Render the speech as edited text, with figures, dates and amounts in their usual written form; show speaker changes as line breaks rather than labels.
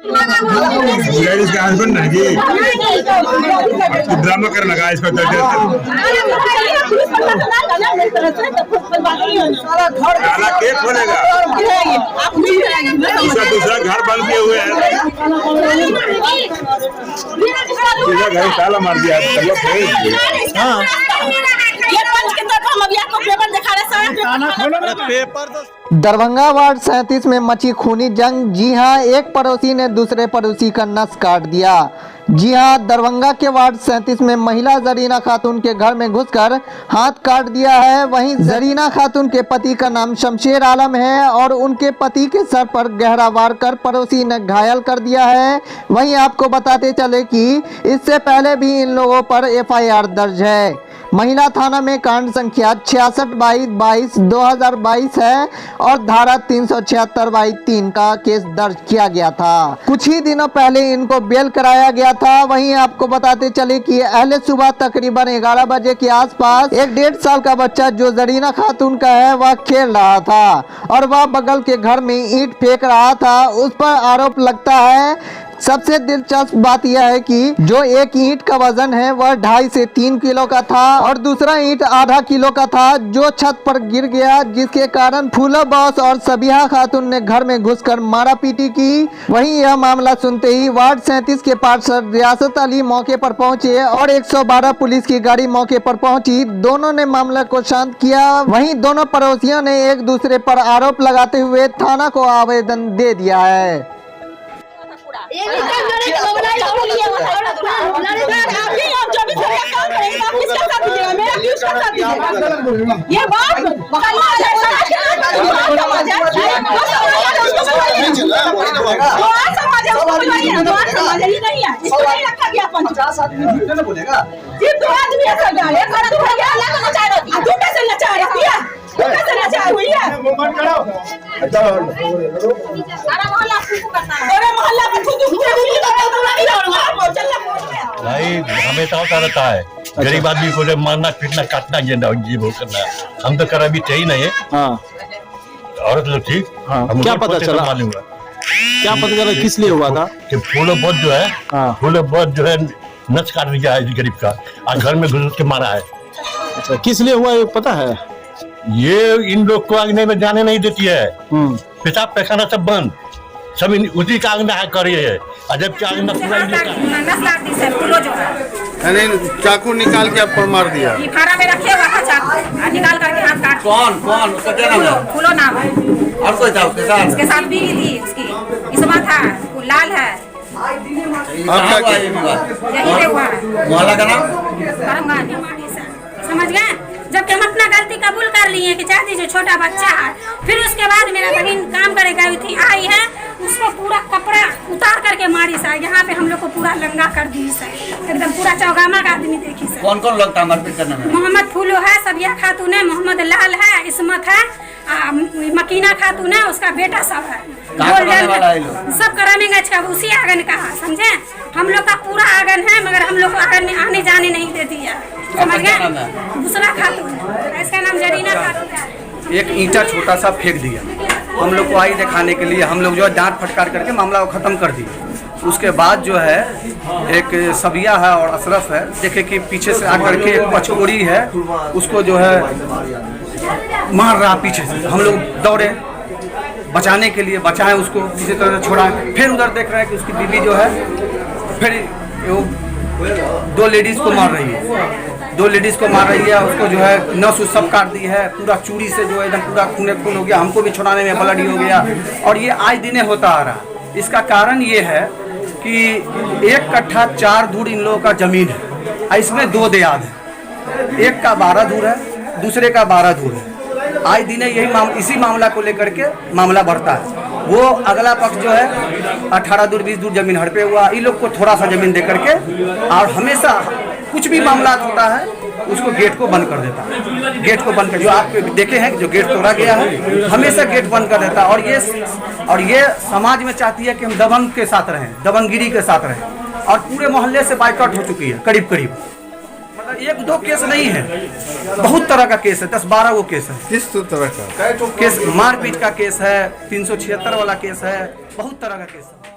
इसके हस्बैंड नहीं ड्रामा करने लगा इसको केक खोलेगा दूसरा घर बंद किए हुए हैं घर ताला मार दिया
दरभंगा वार्ड 37 में मची खूनी जंग। जी हां, एक पड़ोसी ने दूसरे पड़ोसी का नस काट दिया। जी हां, दरभंगा के वार्ड 37 में महिला जरीना खातून के घर में घुसकर हाथ काट दिया है। वहीं जरीना खातून के पति का नाम शमशेर आलम है और उनके पति के सर पर गहरा वार कर पड़ोसी ने घायल कर दिया है। वहीं आपको बताते चले कि इससे पहले भी इन लोगों पर FIR दर्ज है। महिला थाना में कांड संख्या 66/22/2022 है और धारा 376/3 का केस दर्ज किया गया था। कुछ ही दिनों पहले इनको बेल कराया गया था। वहीं आपको बताते चले कि अहले सुबह तकरीबन 11 बजे के आसपास एक 1.5 साल का बच्चा जो जरीना खातून का है वह खेल रहा था और वह बगल के घर में ईंट फेंक रहा था। उस पर आरोप लगता है। सबसे दिलचस्प बात यह है कि जो एक ईंट का वजन है वह 2.5 से 3 किलो का था और दूसरा ईंट आधा किलो का था जो छत पर गिर गया, जिसके कारण फूलो बॉस और सबिहा खातून ने घर में घुसकर मारा पीटी की। वहीं यह मामला सुनते ही वार्ड 37 के पार्षद रियासत अली मौके पर पहुंचे और 112 पुलिस की गाड़ी मौके पर पहुंची। दोनों ने मामले को शांत किया। वहीं दोनों पड़ोसियों ने एक दूसरे पर आरोप लगाते हुए थाना को आवेदन दे दिया है।
भाई हमेशा होता रहता है। गरीब आदमी को मारना पीटना काटना ये वो करना हम तो करा भी चाहिए नहीं है। औरत लोग ठीक।
क्या पता चला क्या पता चला किस लिए हुआ था
कि फूलो बहुत जो है नच काट दिया है गरीब का और घर में घुस के मारा है।
अच्छा, किस लिए हुआ ये पता है?
ये इन लोग को आगने में जाने नहीं देती है। पेशाब पैखाना सब बंद, सब उसी का आगना है कर रही है। जबकि आगना पूरा
चाकू निकाल के आपको मार दिया।
खाना में रखे हुआ था चाकू निकाल करके हाथ काट।
कौन उसका क्या नाम है?
फूलो नाम है।
और कोई था उसके साथ
बीवी थी उसकी, इसमा था, लाल है।
आपका क्या
यही हुआ है।
मोहल्ला का नाम
समझ गए। जब हम अपना गलती कबूल कर लिए कि चाची जो छोटा बच्चा है, फिर उसके बाद मेरा बहन काम करे गई थी, आई है, उसको पूरा कपड़ा उतार करके मारी सर। यहाँ पे हम लोग को पूरा लंगा कर दी सर, एकदम पूरा चौगामा का आदमी देखी सर।
कौन कौन लोग था मारपीट करने में?
मोहम्मद फूलो है, सबिया खातून है, मोहम्मद लाल है, इसमत है, मकीना खातून है, उसका बेटा सब है। सब करामेगंज का उसी आंगन का है, समझे। हम लोग का पूरा आंगन है मगर हम लोग को आंगन में आने जाने नहीं देती है, समझ गए। दूसरा खातून इसका नाम जरीना खातून है।
एक ईंटा छोटा सा फेंक दिया, हम लोग को आई दिखाने के लिए। हम लोग जो है डांट फटकार करके मामला को ख़त्म कर दिए। उसके बाद जो है एक सबिया है और अशरफ है, देखे कि पीछे से आकर के एक पचकोड़ी है उसको जो है मार रहा पीछे से। हम लोग दौड़े बचाने के लिए, बचाएं उसको, किसी तरह छोड़ा। फिर उधर देख रहे हैं कि उसकी बीवी जो है फिर वो 2 लेडीज़ को मार रही है। 2 लेडीज़ को मार रही है, उसको जो है नस सब काट दी है, पूरा चूड़ी से जो है एकदम पूरा खूने खून हो गया। हमको भी छुड़ाने में ब्लड हो गया और ये आज दिने होता आ रहा। इसका कारण ये है कि 1 कट्ठा 4 धूर इन लोगों का ज़मीन है, इसमें 2 देयाद है। एक का 12 धूर है, दूसरे का 12 धूर है। आज दिने यही इसी मामला को लेकर के मामला बढ़ता है। वो अगला पक्ष जो है 18 दूर 20 दूर जमीन हड़पे हुआ, इन लोग को थोड़ा सा जमीन दे करके, और हमेशा कुछ भी मामला होता है उसको गेट को बंद कर देता है। गेट को बंद कर, जो आप देखे हैं जो गेट तोड़ा गया है, हमेशा गेट बंद कर देता है। और ये समाज में चाहती है कि हम दबंग के साथ रहें, दबंगगिरी के साथ रहें, और पूरे मोहल्ले से बाइकआउट हो चुकी है करीब करीब। मतलब 1-2 केस नहीं है, बहुत तरह का केस है, 10-12 वो केस है।
किस तरह का
केस? मारपीट का केस है, 376 वाला केस है, बहुत तरह का केस है।